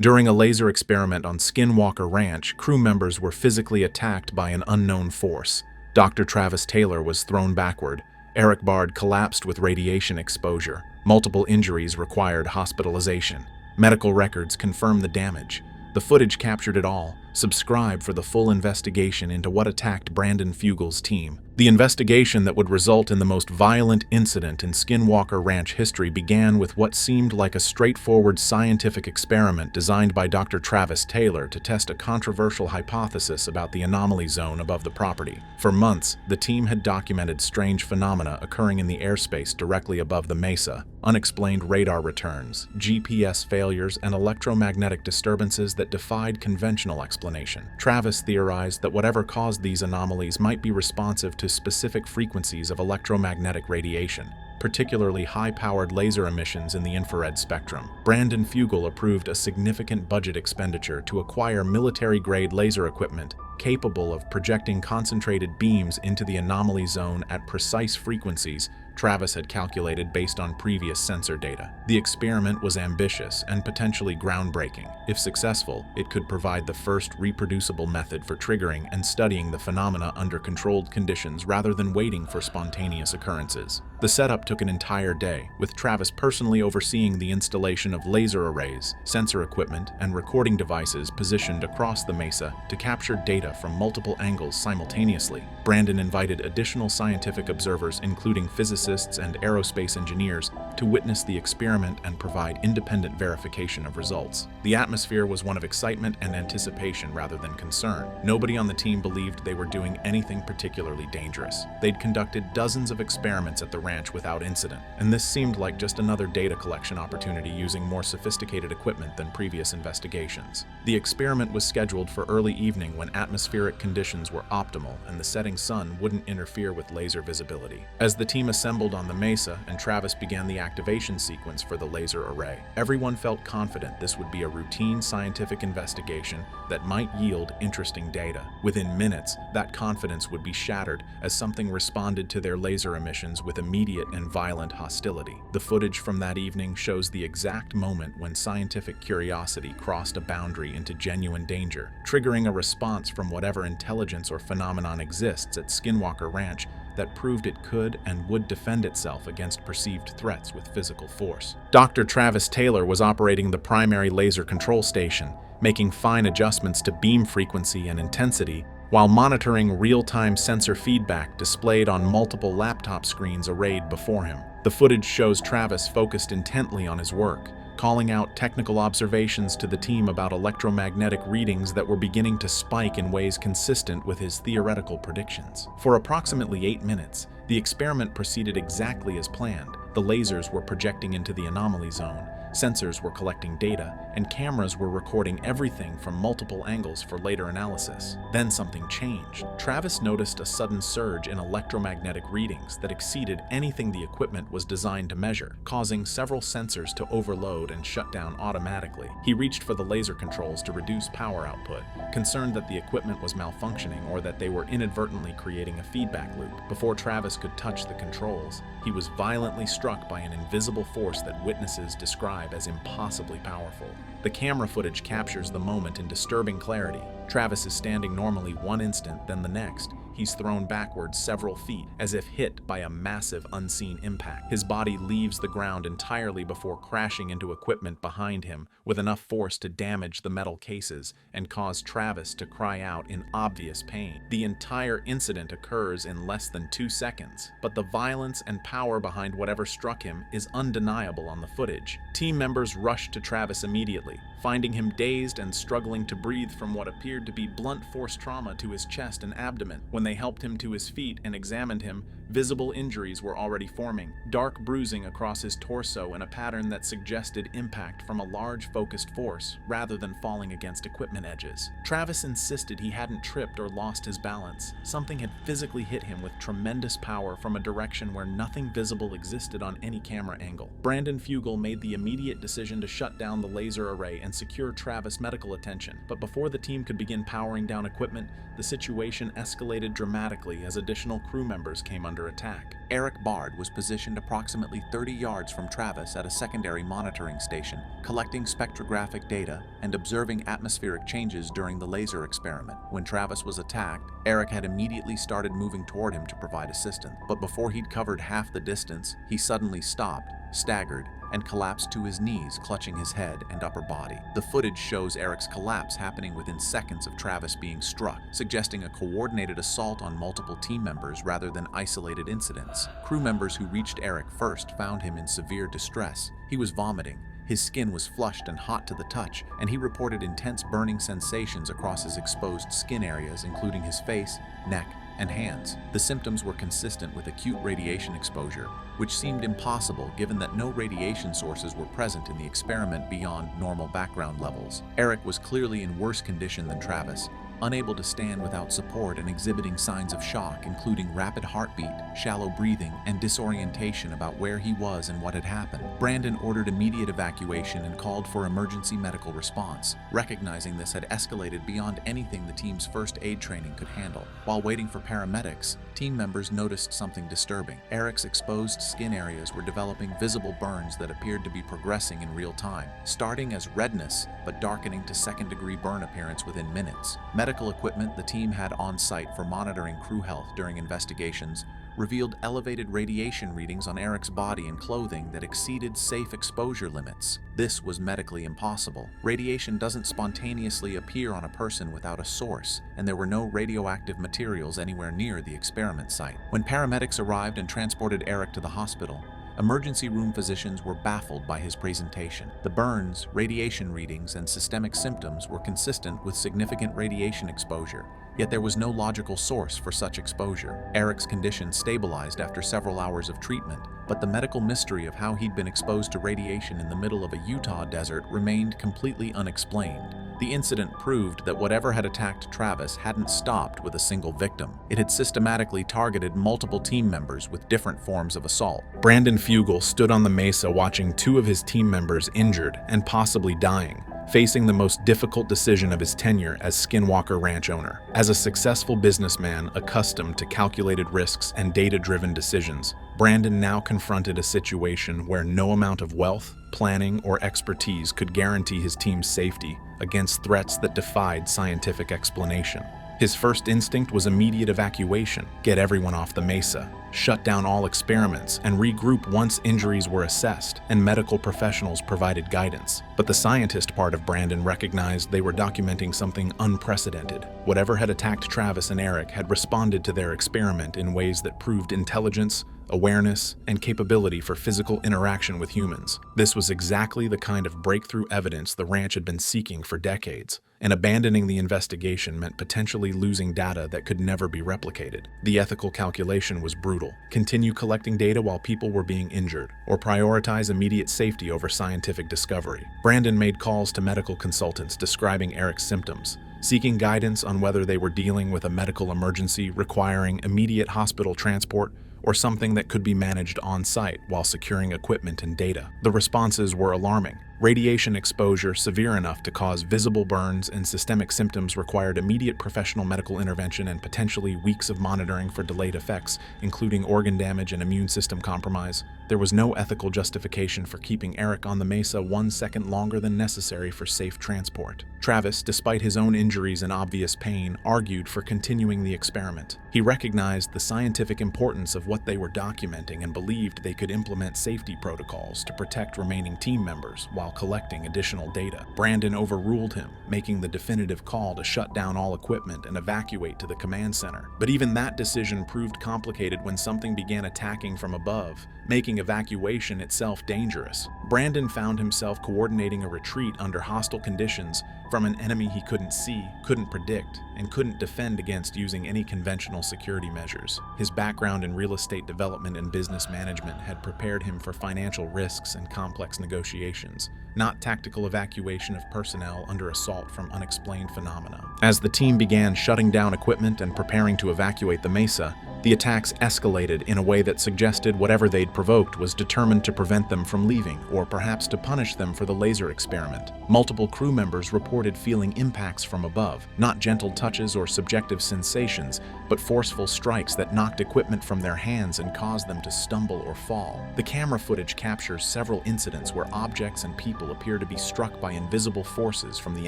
During a laser experiment on Skinwalker Ranch, crew members were physically attacked by an unknown force. Dr. Travis Taylor was thrown backward. Eric Bard collapsed with radiation exposure. Multiple injuries required hospitalization. Medical records confirm the damage. The footage captured it all. Subscribe for the full investigation into what attacked Brandon Fugel's team. The investigation that would result in the most violent incident in Skinwalker Ranch history began with what seemed like a straightforward scientific experiment designed by Dr. Travis Taylor to test a controversial hypothesis about the anomaly zone above the property. For months, the team had documented strange phenomena occurring in the airspace directly above the mesa, unexplained radar returns, GPS failures, and electromagnetic disturbances that defied conventional explanation. Travis theorized that whatever caused these anomalies might be responsive to specific frequencies of electromagnetic radiation, particularly high-powered laser emissions in the infrared spectrum. Brandon Fugel approved a significant budget expenditure to acquire military-grade laser equipment capable of projecting concentrated beams into the anomaly zone at precise frequencies Travis had calculated based on previous sensor data. The experiment was ambitious and potentially groundbreaking. If successful, it could provide the first reproducible method for triggering and studying the phenomena under controlled conditions rather than waiting for spontaneous occurrences. The setup took an entire day, with Travis personally overseeing the installation of laser arrays, sensor equipment, and recording devices positioned across the mesa to capture data from multiple angles simultaneously. Brandon invited additional scientific observers, including physicists and aerospace engineers, to witness the experiment and provide independent verification of results. The atmosphere was one of excitement and anticipation rather than concern. Nobody on the team believed they were doing anything particularly dangerous. They'd conducted dozens of experiments at the ranch without incident, and this seemed like just another data collection opportunity using more sophisticated equipment than previous investigations. The experiment was scheduled for early evening when atmospheric conditions were optimal and the setting sun wouldn't interfere with laser visibility. As the team assembled on the mesa and Travis began the activation sequence for the laser array, everyone felt confident this would be a routine scientific investigation that might yield interesting data. Within minutes, that confidence would be shattered as something responded to their laser emissions with immediate and violent hostility. The footage from that evening shows the exact moment when scientific curiosity crossed a boundary into genuine danger, triggering a response from whatever intelligence or phenomenon exists at Skinwalker Ranch that proved it could and would defend itself against perceived threats with physical force. Dr. Travis Taylor was operating the primary laser control station, making fine adjustments to beam frequency and intensity while monitoring real-time sensor feedback displayed on multiple laptop screens arrayed before him. The footage shows Travis focused intently on his work, calling out technical observations to the team about electromagnetic readings that were beginning to spike in ways consistent with his theoretical predictions. For approximately 8 minutes, the experiment proceeded exactly as planned. The lasers were projecting into the anomaly zone, sensors were collecting data, and cameras were recording everything from multiple angles for later analysis. Then something changed. Travis noticed a sudden surge in electromagnetic readings that exceeded anything the equipment was designed to measure, causing several sensors to overload and shut down automatically. He reached for the laser controls to reduce power output, concerned that the equipment was malfunctioning or that they were inadvertently creating a feedback loop. Before Travis could touch the controls, he was violently struck by an invisible force that witnesses describe as impossibly powerful. The camera footage captures the moment in disturbing clarity. Travis is standing normally one instant, then the next. He's thrown backwards several feet, as if hit by a massive unseen impact. His body leaves the ground entirely before crashing into equipment behind him with enough force to damage the metal cases and cause Travis to cry out in obvious pain. The entire incident occurs in less than 2 seconds, but the violence and power behind whatever struck him is undeniable on the footage. Team members rushed to Travis immediately, finding him dazed and struggling to breathe from what appeared to be blunt force trauma to his chest and abdomen. When they helped him to his feet and examined him, visible injuries were already forming, dark bruising across his torso in a pattern that suggested impact from a large focused force rather than falling against equipment edges. Travis insisted he hadn't tripped or lost his balance. Something had physically hit him with tremendous power from a direction where nothing visible existed on any camera angle. Brandon Fugel made the immediate decision to shut down the laser array and secure Travis' medical attention, but before the team could begin powering down equipment, the situation escalated dramatically as additional crew members came under under attack. Eric Bard was positioned approximately 30 yards from Travis at a secondary monitoring station, collecting spectrographic data and observing atmospheric changes during the laser experiment. When Travis was attacked, Eric had immediately started moving toward him to provide assistance, but before he'd covered half the distance, he suddenly stopped, staggered, and collapsed to his knees, clutching his head and upper body. The footage shows Eric's collapse happening within seconds of Travis being struck, suggesting a coordinated assault on multiple team members rather than isolated incidents. Crew members who reached Eric first found him in severe distress. He was vomiting. His skin was flushed and hot to the touch, and he reported intense burning sensations across his exposed skin areas, including his face, neck, and hands. The symptoms were consistent with acute radiation exposure, which seemed impossible given that no radiation sources were present in the experiment beyond normal background levels. Eric was clearly in worse condition than Travis, unable to stand without support and exhibiting signs of shock, including rapid heartbeat, shallow breathing, and disorientation about where he was and what had happened. Brandon ordered immediate evacuation and called for emergency medical response, recognizing this had escalated beyond anything the team's first aid training could handle. While waiting for paramedics, team members noticed something disturbing. Eric's exposed skin areas were developing visible burns that appeared to be progressing in real time, starting as redness but darkening to second-degree burn appearance within minutes. Medical equipment the team had on site for monitoring crew health during investigations revealed elevated radiation readings on Eric's body and clothing that exceeded safe exposure limits. This was medically impossible. Radiation doesn't spontaneously appear on a person without a source, and there were no radioactive materials anywhere near the experiment site. When paramedics arrived and transported Eric to the hospital, emergency room physicians were baffled by his presentation. The burns, radiation readings, and systemic symptoms were consistent with significant radiation exposure, yet there was no logical source for such exposure. Eric's condition stabilized after several hours of treatment, but the medical mystery of how he'd been exposed to radiation in the middle of a Utah desert remained completely unexplained. The incident proved that whatever had attacked Travis hadn't stopped with a single victim. It had systematically targeted multiple team members with different forms of assault. Brandon Fugel stood on the mesa watching two of his team members injured and possibly dying, facing the most difficult decision of his tenure as Skinwalker Ranch owner. As a successful businessman accustomed to calculated risks and data-driven decisions, Brandon now confronted a situation where no amount of wealth, planning, or expertise could guarantee his team's safety against threats that defied scientific explanation. His first instinct was immediate evacuation, get everyone off the mesa, shut down all experiments, and regroup once injuries were assessed and medical professionals provided guidance. But the scientist part of Brandon recognized they were documenting something unprecedented. Whatever had attacked Travis and Eric had responded to their experiment in ways that proved intelligence, awareness, and capability for physical interaction with humans. This was exactly the kind of breakthrough evidence the ranch had been seeking for decades, and abandoning the investigation meant potentially losing data that could never be replicated. The ethical calculation was brutal. Continue collecting data while people were being injured, or prioritize immediate safety over scientific discovery. Brandon made calls to medical consultants describing Eric's symptoms, seeking guidance on whether they were dealing with a medical emergency requiring immediate hospital transport or something that could be managed on-site while securing equipment and data. The responses were alarming. Radiation exposure severe enough to cause visible burns and systemic symptoms required immediate professional medical intervention and potentially weeks of monitoring for delayed effects, including organ damage and immune system compromise. There was no ethical justification for keeping Eric on the mesa 1 second longer than necessary for safe transport. Travis, despite his own injuries and obvious pain, argued for continuing the experiment. He recognized the scientific importance of what they were documenting and believed they could implement safety protocols to protect remaining team members while collecting additional data. Brandon overruled him, making the definitive call to shut down all equipment and evacuate to the command center. But even that decision proved complicated when something began attacking from above, making evacuation itself dangerous. Brandon found himself coordinating a retreat under hostile conditions from an enemy he couldn't see, couldn't predict, and couldn't defend against using any conventional security measures. His background in real estate development and business management had prepared him for financial risks and complex negotiations, not tactical evacuation of personnel under assault from unexplained phenomena. As the team began shutting down equipment and preparing to evacuate the mesa, the attacks escalated in a way that suggested whatever they'd provoked was determined to prevent them from leaving, or perhaps to punish them for the laser experiment. Multiple crew members reported feeling impacts from above, not gentle touches or subjective sensations, but forceful strikes that knocked equipment from their hands and caused them to stumble or fall. The camera footage captures several incidents where objects and people appear to be struck by invisible forces from the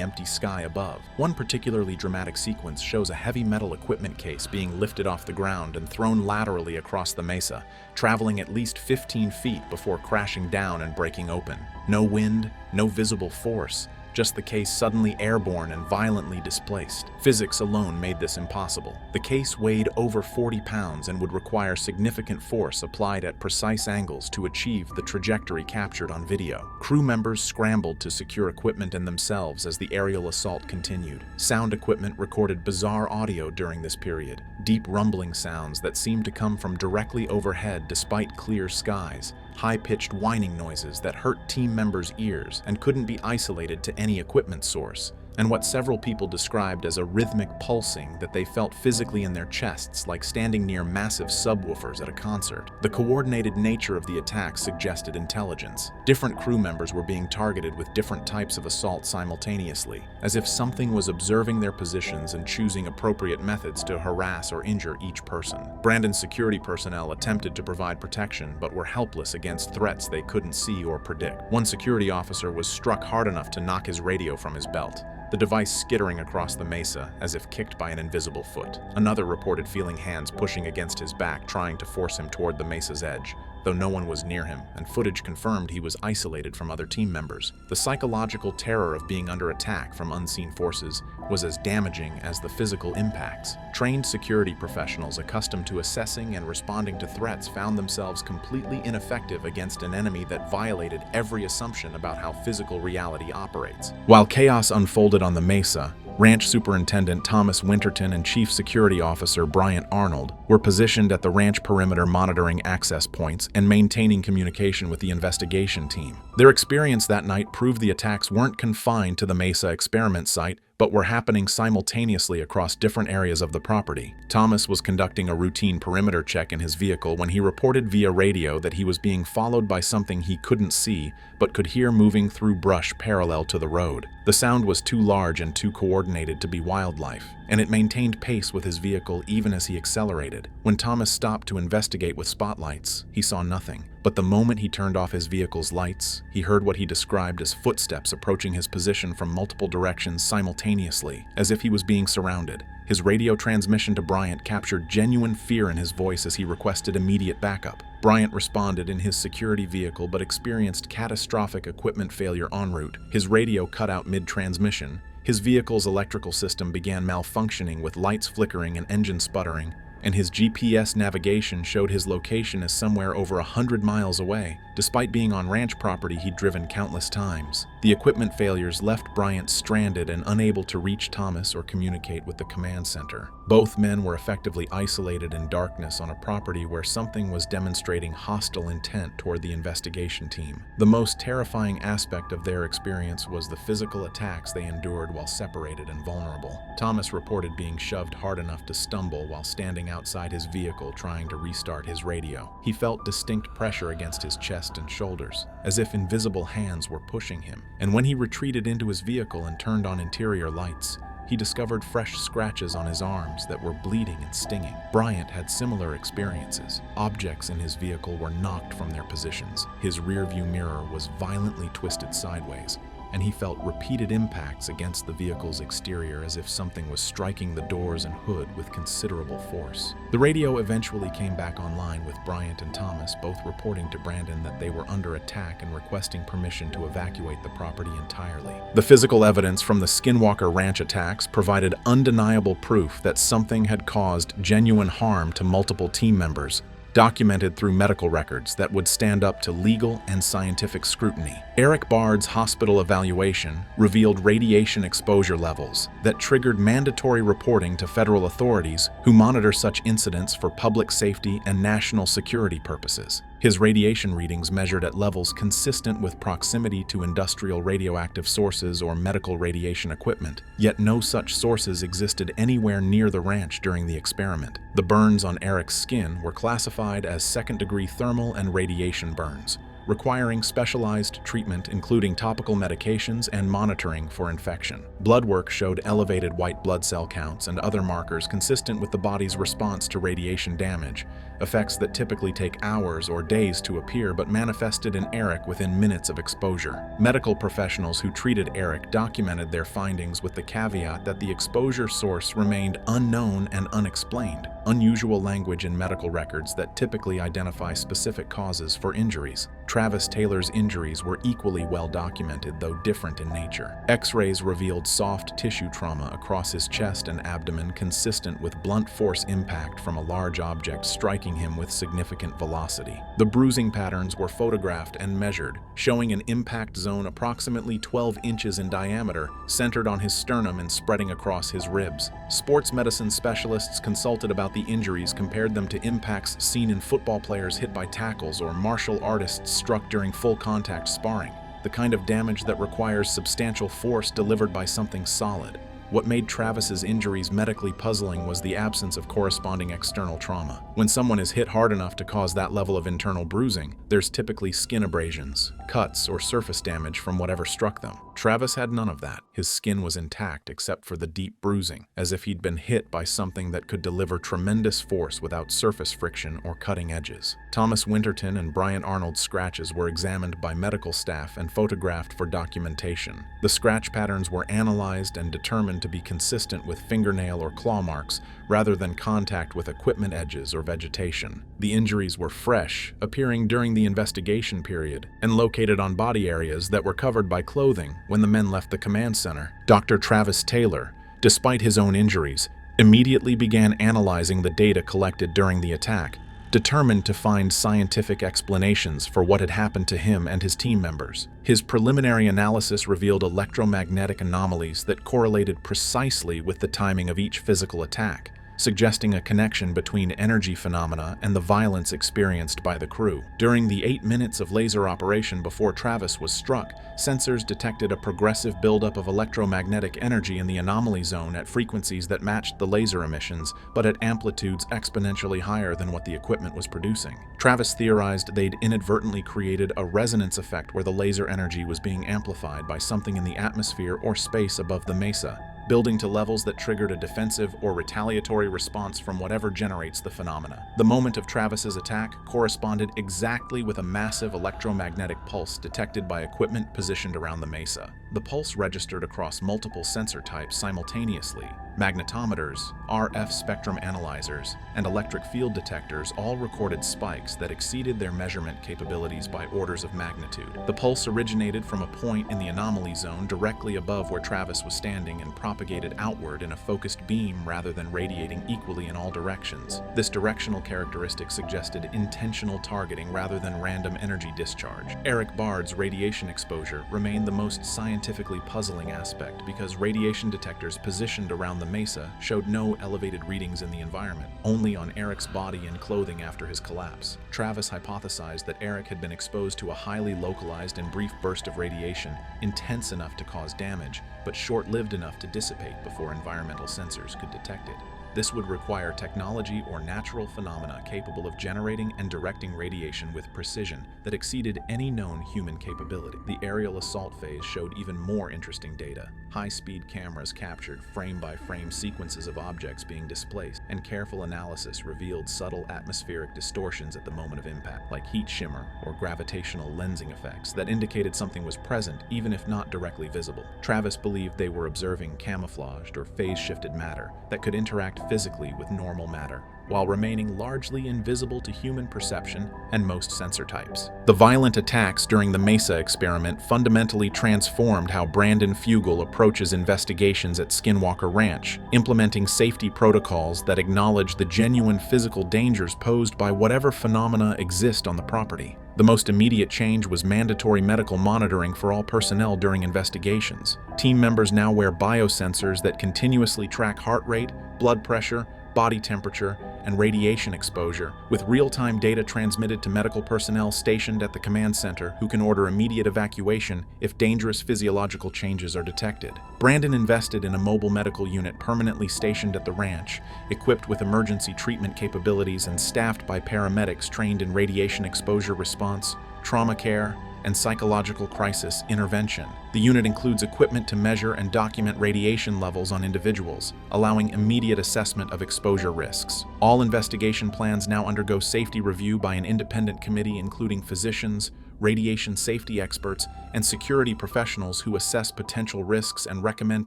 empty sky above. One particularly dramatic sequence shows a heavy metal equipment case being lifted off the ground and thrown laterally across the mesa, traveling at least 15 feet before crashing down and breaking open. No wind, no visible force, just the case suddenly airborne and violently displaced. Physics alone made this impossible. The case weighed over 40 pounds and would require significant force applied at precise angles to achieve the trajectory captured on video. Crew members scrambled to secure equipment and themselves as the aerial assault continued. Sound equipment recorded bizarre audio during this period, deep rumbling sounds that seemed to come from directly overhead despite clear skies, high-pitched whining noises that hurt team members' ears and couldn't be isolated to any equipment source, and what several people described as a rhythmic pulsing that they felt physically in their chests, like standing near massive subwoofers at a concert. The coordinated nature of the attack suggested intelligence. Different crew members were being targeted with different types of assault simultaneously, as if something was observing their positions and choosing appropriate methods to harass or injure each person. Brandon's security personnel attempted to provide protection, but were helpless against threats they couldn't see or predict. One security officer was struck hard enough to knock his radio from his belt, the device skittering across the mesa as if kicked by an invisible foot. Another reported feeling hands pushing against his back, trying to force him toward the mesa's edge, though no one was near him, and footage confirmed he was isolated from other team members. The psychological terror of being under attack from unseen forces was as damaging as the physical impacts. Trained security professionals accustomed to assessing and responding to threats found themselves completely ineffective against an enemy that violated every assumption about how physical reality operates. While chaos unfolded on the mesa, Ranch Superintendent Thomas Winterton and Chief Security Officer Bryant Arnold were positioned at the ranch perimeter, monitoring access points and maintaining communication with the investigation team. Their experience that night proved the attacks weren't confined to the Mesa experiment site, but were happening simultaneously across different areas of the property. Thomas was conducting a routine perimeter check in his vehicle when he reported via radio that he was being followed by something he couldn't see, but could hear moving through brush parallel to the road. The sound was too large and too coordinated to be wildlife, and it maintained pace with his vehicle even as he accelerated. When Thomas stopped to investigate with spotlights, he saw nothing. But the moment he turned off his vehicle's lights, he heard what he described as footsteps approaching his position from multiple directions simultaneously, as if he was being surrounded. His radio transmission to Bryant captured genuine fear in his voice as he requested immediate backup. Bryant responded in his security vehicle but experienced catastrophic equipment failure en route. His radio cut out mid-transmission. His vehicle's electrical system began malfunctioning with lights flickering and engine sputtering, and his GPS navigation showed his location as somewhere over 100 miles away, despite being on ranch property he'd driven countless times. The equipment failures left Bryant stranded and unable to reach Thomas or communicate with the command center. Both men were effectively isolated in darkness on a property where something was demonstrating hostile intent toward the investigation team. The most terrifying aspect of their experience was the physical attacks they endured while separated and vulnerable. Thomas reported being shoved hard enough to stumble while standing outside his vehicle trying to restart his radio. He felt distinct pressure against his chest and shoulders, as if invisible hands were pushing him. And when he retreated into his vehicle and turned on interior lights, he discovered fresh scratches on his arms that were bleeding and stinging. Bryant had similar experiences. Objects in his vehicle were knocked from their positions. His rearview mirror was violently twisted sideways, and he felt repeated impacts against the vehicle's exterior as if something was striking the doors and hood with considerable force. The radio eventually came back online with Bryant and Thomas both reporting to Brandon that they were under attack and requesting permission to evacuate the property entirely. The physical evidence from the Skinwalker Ranch attacks provided undeniable proof that something had caused genuine harm to multiple team members, documented through medical records that would stand up to legal and scientific scrutiny. Eric Bard's hospital evaluation revealed radiation exposure levels that triggered mandatory reporting to federal authorities who monitor such incidents for public safety and national security purposes. His radiation readings measured at levels consistent with proximity to industrial radioactive sources or medical radiation equipment, yet no such sources existed anywhere near the ranch during the experiment. The burns on Eric's skin were classified as second-degree thermal and radiation burns, requiring specialized treatment including topical medications and monitoring for infection. Blood work showed elevated white blood cell counts and other markers consistent with the body's response to radiation damage, effects that typically take hours or days to appear but manifested in Eric within minutes of exposure. Medical professionals who treated Eric documented their findings with the caveat that the exposure source remained unknown and unexplained, unusual language in medical records that typically identify specific causes for injuries. Travis Taylor's injuries were equally well documented, though different in nature. X-rays revealed soft tissue trauma across his chest and abdomen consistent with blunt force impact from a large object striking him with significant velocity. The bruising patterns were photographed and measured, showing an impact zone approximately 12 inches in diameter, centered on his sternum and spreading across his ribs. Sports medicine specialists consulted about the injuries compared them to impacts seen in football players hit by tackles or martial artists struck during full contact sparring, the kind of damage that requires substantial force delivered by something solid. What made Travis's injuries medically puzzling was the absence of corresponding external trauma. When someone is hit hard enough to cause that level of internal bruising, there's typically skin abrasions, cuts, or surface damage from whatever struck them. Travis had none of that. His skin was intact except for the deep bruising, as if he'd been hit by something that could deliver tremendous force without surface friction or cutting edges. Thomas Winterton and Brian Arnold's scratches were examined by medical staff and photographed for documentation. The scratch patterns were analyzed and determined to be consistent with fingernail or claw marks rather than contact with equipment edges or vegetation. The injuries were fresh, appearing during the investigation period, and located on body areas that were covered by clothing when the men left the command center. Dr. Travis Taylor, despite his own injuries, immediately began analyzing the data collected during the attack, determined to find scientific explanations for what had happened to him and his team members. His preliminary analysis revealed electromagnetic anomalies that correlated precisely with the timing of each physical attack, suggesting a connection between energy phenomena and the violence experienced by the crew. During the 8 minutes of laser operation before Travis was struck, sensors detected a progressive buildup of electromagnetic energy in the anomaly zone at frequencies that matched the laser emissions, but at amplitudes exponentially higher than what the equipment was producing. Travis theorized they'd inadvertently created a resonance effect where the laser energy was being amplified by something in the atmosphere or space above the mesa, building to levels that triggered a defensive or retaliatory response from whatever generates the phenomena. The moment of Travis's attack corresponded exactly with a massive electromagnetic pulse detected by equipment positioned around the mesa. The pulse registered across multiple sensor types simultaneously. Magnetometers, RF spectrum analyzers, and electric field detectors all recorded spikes that exceeded their measurement capabilities by orders of magnitude. The pulse originated from a point in the anomaly zone directly above where Travis was standing and propagated outward in a focused beam rather than radiating equally in all directions. This directional characteristic suggested intentional targeting rather than random energy discharge. Eric Bard's radiation exposure remained the most scientifically puzzling aspect because radiation detectors positioned around the mesa showed no elevated readings in the environment, only on Eric's body and clothing after his collapse. Travis hypothesized that Eric had been exposed to a highly localized and brief burst of radiation, intense enough to cause damage, but short-lived enough to dissipate before environmental sensors could detect it. This would require technology or natural phenomena capable of generating and directing radiation with precision that exceeded any known human capability. The aerial assault phase showed even more interesting data. High-speed cameras captured frame-by-frame sequences of objects being displaced, and careful analysis revealed subtle atmospheric distortions at the moment of impact, like heat shimmer or gravitational lensing effects that indicated something was present even if not directly visible. Travis believed they were observing camouflaged or phase-shifted matter that could interact physically with normal matter, while remaining largely invisible to human perception and most sensor types. The violent attacks during the Mesa experiment fundamentally transformed how Brandon Fugel approaches investigations at Skinwalker Ranch, implementing safety protocols that acknowledge the genuine physical dangers posed by whatever phenomena exist on the property. The most immediate change was mandatory medical monitoring for all personnel during investigations. Team members now wear biosensors that continuously track heart rate, blood pressure, body temperature, and radiation exposure, with real-time data transmitted to medical personnel stationed at the command center who can order immediate evacuation if dangerous physiological changes are detected. Brandon invested in a mobile medical unit permanently stationed at the ranch, equipped with emergency treatment capabilities and staffed by paramedics trained in radiation exposure response, trauma care, and psychological crisis intervention. The unit includes equipment to measure and document radiation levels on individuals, allowing immediate assessment of exposure risks. All investigation plans now undergo safety review by an independent committee including physicians, radiation safety experts, and security professionals who assess potential risks and recommend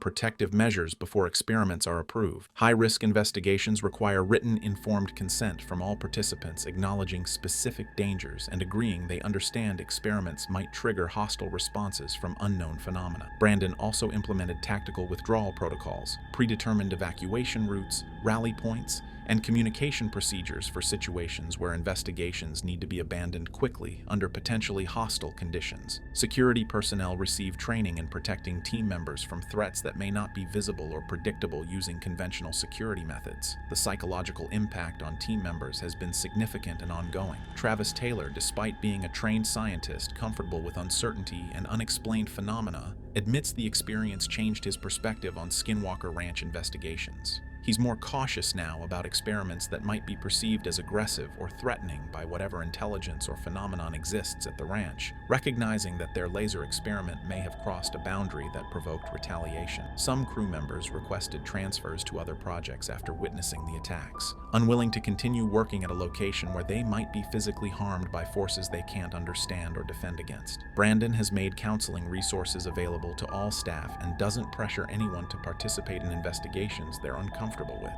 protective measures before experiments are approved. High-risk investigations require written, informed consent from all participants acknowledging specific dangers and agreeing they understand experiments might trigger hostile responses from unknown phenomena. Brandon also implemented tactical withdrawal protocols, predetermined evacuation routes, rally points, and communication procedures for situations where investigations need to be abandoned quickly under potentially hostile conditions. Security personnel receive training in protecting team members from threats that may not be visible or predictable using conventional security methods. The psychological impact on team members has been significant and ongoing. Travis Taylor, despite being a trained scientist comfortable with uncertainty and unexplained phenomena, admits the experience changed his perspective on Skinwalker Ranch investigations. He's more cautious now about experiments that might be perceived as aggressive or threatening by whatever intelligence or phenomenon exists at the ranch, recognizing that their laser experiment may have crossed a boundary that provoked retaliation. Some crew members requested transfers to other projects after witnessing the attacks, unwilling to continue working at a location where they might be physically harmed by forces they can't understand or defend against. Brandon has made counseling resources available to all staff and doesn't pressure anyone to participate in investigations they're uncomfortable with.